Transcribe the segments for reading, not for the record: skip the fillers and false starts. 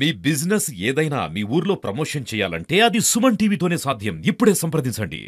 మీ business ఏదైనా మీ ఊర్లో promotion చేయాలంటే అది సుమన్ టీవీతోనే సాధ్యం. ఇప్పుడే సంప్రదించండి.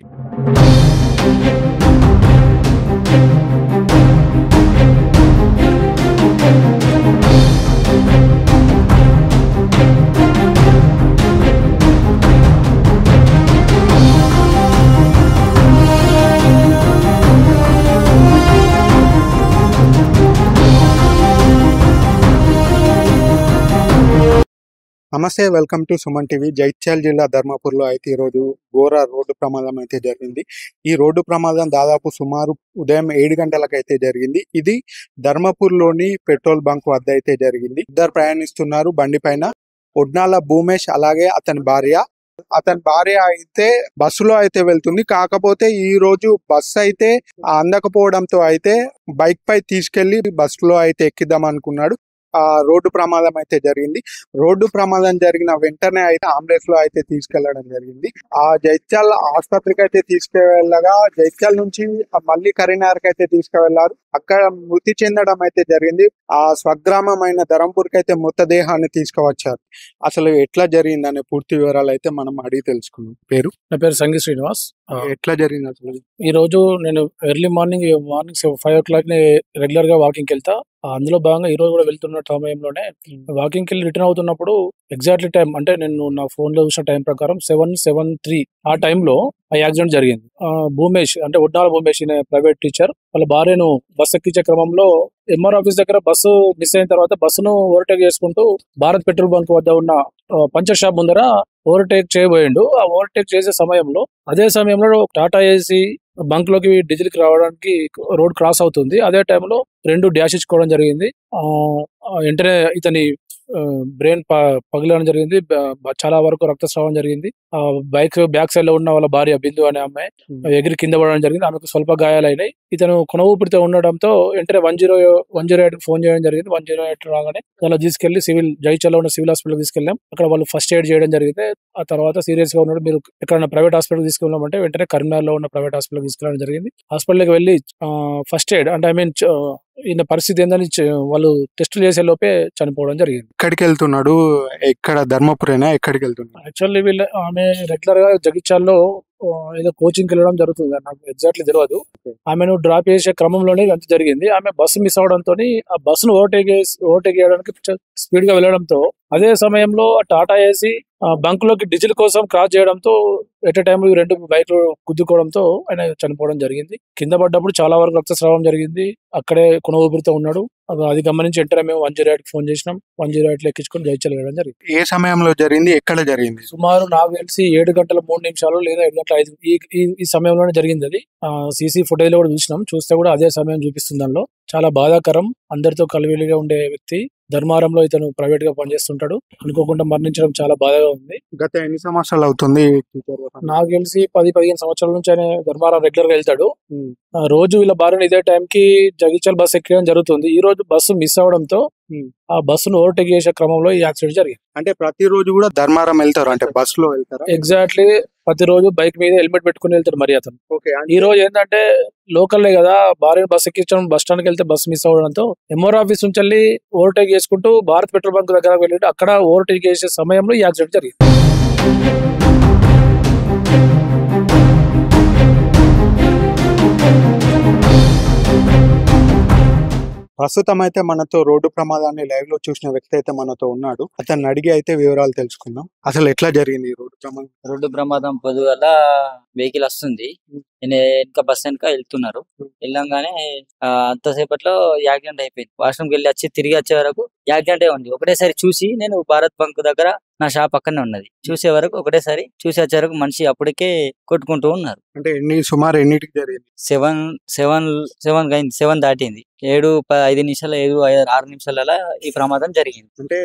నమస్తే, వెల్కమ్ టు సుమన్ టీవీ. జైత్యాల జిల్లా ధర్మపూర్లో అయితే ఈరోజు ఘోర రోడ్డు ప్రమాదం అయితే జరిగింది. ఈ రోడ్డు ప్రమాదం దాదాపు సుమారు ఉదయం 7 గంటలకైతే జరిగింది. ఇది ధర్మపూర్లోని పెట్రోల్ బంక్ వద్ద అయితే జరిగింది. ఇద్దరు ప్రయాణిస్తున్నారు బండి పైన. ఒడ్నాల భూమేష్ అలాగే అతని భార్య అయితే బస్సులో అయితే వెళ్తుంది. కాకపోతే ఈ రోజు బస్సు అయితే అందకపోవడంతో అయితే బైక్ పై తీసుకెళ్లి బస్సులో అయితే ఎక్కిద్దాం అనుకున్నాడు. రోడ్డు ప్రమాదం అయితే జరిగింది. రోడ్డు ప్రమాదం జరిగిన వెంటనే అయితే అంబులెన్స్ లో అయితే తీసుకెళ్లడం జరిగింది. జైత్యాల ఆసుపత్రికి అయితే తీసుకువెళ్ళగా జైత్యాల నుంచి మళ్ళీ కరీంనగర్కి అయితే తీసుకువెళ్లారు. అక్కడ మృతి చెందడం అయితే జరిగింది. స్వగ్రామమైన ధరంపూర్కి అయితే మృతదేహాన్ని తీసుకువచ్చారు. అసలు ఎట్లా జరిగింది అనే పూర్తి వివరాలు అయితే మనం అడిగి తెలుసుకున్నాం. నా పేరు సంగీ శ్రీనివాస్. ఎట్లా జరిగింది అసలు? ఈ రోజు నేను ఎర్లీ మార్నింగ్ 5 o'clock రెగ్యులర్ గా వాకింగ్ వెళ్తా. అందులో భాగంగా ఈ రోజు కూడా వెళ్తున్న సమయంలోనే వాకింగ్ వెళ్ళి రిటర్న్ అవుతున్నప్పుడు ఎగ్జాక్ట్లీ టైం అంటే నేను నా ఫోన్ లో చూసిన టైం ప్రకారం 7:73 ఆ టైంలో ఆ యాక్సిడెంట్ జరిగింది. భూమేష్ అంటే ఒడ్నాల భూమేష్ ప్రైవేట్ టీచర్ వాళ్ళ భార్యను బస్ ఎక్కించే క్రమంలో ఎంఆర్ ఆఫీస్ దగ్గర బస్సు మిస్ అయిన తర్వాత బస్సును ఓవర్టేక్ చేసుకుంటూ భారత్ పెట్రోల్ బంక్ వద్ద ఉన్న పంచర్ షాప్ ముందర ఓవర్టేక్ చేయబోయిండు. ఆ ఓవర్టేక్ చేసే సమయంలో అదే సమయంలో టాటా ఏసీ బంక్ లోకి డీజిల్ కి రావడానికి రోడ్ క్రాస్ అవుతుంది. అదే టైంలో 2 డాష్ ఇచ్చుకోవడం జరిగింది. వెంటనే ఇతని బ్రెయిన్ పగిలడం జరిగింది. చాలా వరకు రక్తస్రావం జరిగింది. బైక్ బ్యాక్ సైడ్ లో ఉన్న వాళ్ళ భార్య బిందు అనే అమ్మాయి ఎగిరి కింద పడడం జరిగింది. ఆమెకు స్వల్ప గాయాలైనాయి. ఇతను కొన ఊపిరితో ఉండడంతో వెంటనే 108 ఫోన్ చేయడం జరిగింది. 108 రాగానే దానిలో తీసుకెళ్లి జైచల్లో ఉన్న సివిల్ హాస్పిటల్ తీసుకెళ్ళాం. అక్కడ వాళ్ళు ఫస్ట్ ఎయిడ్ చేయడం జరిగింది. ఆ తర్వాత సీరియస్ గా ఉన్నాడు, మీరు ఎక్కడైనా ప్రైవేట్ హాస్పిటల్ తీసుకెళ్ళామంటే వెంటనే కరీంనగర్ లో ఉన్న ప్రైవేట్ హాస్పిటల్ తీసుకెళ్ళడం జరిగింది. హాస్పిటల్కి వెళ్ళి ఫస్ట్ ఎయిడ్ అంటే ఈయన పరిస్థితి ఏందని వాళ్ళు టెస్టులు చేసే లోపే చనిపోవడం జరిగింది. ఎక్కడికి వెళ్తున్నాడు? ఎక్కడ ధర్మపురేనా? ఎక్కడికి వెళ్తున్నాడు? యాక్చువల్లీ ఆమె రెగ్యులర్ గా జగిత్యాల్లో ఏదో కోచింగ్ వెళ్ళడం జరుగుతుంది, నాకు ఎగ్జాక్ట్లీ తెలియదు. ఆమెను డ్రాప్ చేసే క్రమంలోనే అంత జరిగింది. ఆమె బస్సు మిస్ అవడంతో ఆ బస్సును ఓవర్టేక్ చేయడానికి స్పీడ్ గా వెళ్ళడంతో అదే సమయంలో టాటా ఏసీ బంక్ లోకి డీజిల్ కోసం క్రాస్ చేయడంతో ఎట్ టైం 2 బైక్లు గుద్దుకోవడంతో ఆయన చనిపోవడం జరిగింది. కింద పడ్డప్పుడు చాలా వరకు రక్తస్రావం జరిగింది. అక్కడే కొన ఊపిరితో ఉన్నాడు. అది గమనించి వెంటనే మేము 108 ఫోన్ చేసినాం. 108 ఎక్కించుకొని జైత్యాల వెళ్ళడం జరిగింది. ఏ సమయంలో జరిగింది? ఎక్కడ జరిగింది? సుమారు నాకు తెలిసి 7:03 లేదా 7:05 ఈ సమయంలోనే జరిగింది. అది సీసీ ఫుటేజ్ లో కూడా చూస్తే కూడా అదే సమయం చూపిస్తుంది. దానిలో చాలా బాధాకరం. అందరితో కలివిలిగా ఉండే వ్యక్తి. ధర్మారంలో ఇతను ప్రైవేట్ గా పనిచేస్తుంటాడు. అనుకోకుండా మరణించడం చాలా బాధగా ఉంది. గత ఎన్ని సంవత్సరాలు అవుతుంది? నాకు తెలిసి 10-15 సంవత్సరాల నుంచి ఆయన ధర్మారం రెగ్యులర్ గా వెళ్తాడు. రోజు వీళ్ళ భార్యను ఇదే టైం కి జగిత్యాల బస్సు ఎక్కడం జరుగుతుంది. ఈ రోజు బస్సు మిస్ అవడంతో ఆ బస్సును ఓవర్టేక్ చేసే క్రమంలో ఈ యాక్సిడెంట్ జరిగింది. అంటే ప్రతిరోజు కూడా ధర్మారం వెళ్తారు? అంటే బస్సులో వెళ్తారా? ఎగ్జాక్ట్లీ ప్రతిరోజు బైక్ మీద హెల్మెట్ పెట్టుకుని వెళ్తాడు మరి అతను. ఈ రోజు ఏంటంటే లోకల్లే కదా, భార్య బస్ ఎక్కించడం బస్ స్టాండ్ కి వెళ్తే బస్ మిస్ అవడంతో ఎంఆర్ ఆఫీస్ నుంచి వెళ్ళి ఓవర్టేక్ చేసుకుంటూ భారత్ పెట్రోల్ బంక్ దగ్గర వెళ్ళి అక్కడ ఓవర్టేక్ చేసే సమయంలో ఈ యాక్సిడెంట్ జరిగింది. ప్రస్తుతం అయితే మనతో రోడ్డు ప్రమాదాన్ని లైవ్ లో చూసిన వ్యక్తి అయితే మనతో ఉన్నాడు. అతన్ని అడిగి అయితే వివరాలు తెలుసుకుందాం. అసలు ఎట్లా జరిగింది ఈ రోడ్డు ప్రమాదం? రోడ్డు ప్రమాదం పొద్దుగల వెహికల్ వస్తుంది, వెనక బస్ వెనక వెళ్తున్నారు. వెళ్ళంగానే అంతసేపట్లో యాక్సిడెంట్ అయిపోయింది. వాష్రూమ్కి వెళ్ళి వచ్చి తిరిగి వచ్చే వరకు యాక్సిడెంట్ ఉంది. ఒకటేసారి చూసి నేను భారత్ బంక్ దగ్గర నా షాప్ పక్కనే ఉన్నది, చూసే వరకు ఒకటేసారి చూసి వచ్చే వరకు మనిషి అప్పటికే కొట్టుకుంటూ ఉన్నారు. అంటే సుమారు ఎన్నిటికి జరిగింది? 7 దాటింది. 7-5 నిమిషాలు 6 నిమిషాల ఈ ప్రమాదం జరిగింది. అంటే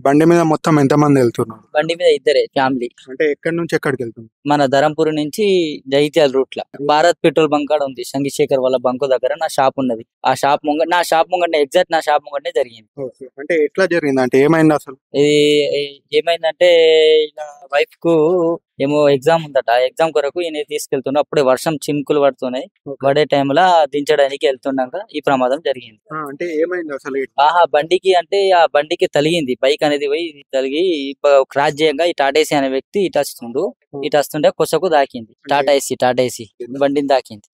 బండి మీద మొత్తం ఎంత మంది వెళ్తున్నారు? బండి మీద ఇద్దరే ఫ్యామిలీ. అంటే ఎక్కడి నుంచి ఎక్కడికి వెళ్తున్నారు? మన ధరంపూర్ నుంచి జైత్యాల రూట్ లా భారత్ పెట్రోల్ బంక్ కాడ ఉంది. సంగీశేఖర్ వాళ్ళ బంకు దగ్గర నా షాప్ ఉన్నది. ఆ షాప్ నా షాప్ ముంగట ఎగ్జాక్ట్ నా షాప్ ముంగటనే జరిగింది. అంటే ఎట్లా జరిగింది? అంటే ఏమైంది అసలు? ఇది ఏమైందంటే ఇలా వైఫ్ కు ఏమో ఎగ్జామ్ ఉందట. ఆ ఎగ్జామ్ కొరకు ఈయన తీసుకెళ్తున్నా అప్పుడే వర్షం చినుకులు పడుతున్నాయి. ఓకే. పడే టైంలో దించడానికి వెళ్తున్నాక ఈ ప్రమాదం జరిగింది. అంటే ఏమైంది అసలు? ఆహా బండికి అంటే ఆ బండికి తలిగింది. బైక్ అనేది పోయి తలిగి క్రాస్ చేయంగా ఈ టాటా ఏసీ అనే వ్యక్తి ఇటు వస్తుండు. ఇటు వస్తుంటే కొసకు దాకింది. టాటా ఏసీ బండిని దాకింది.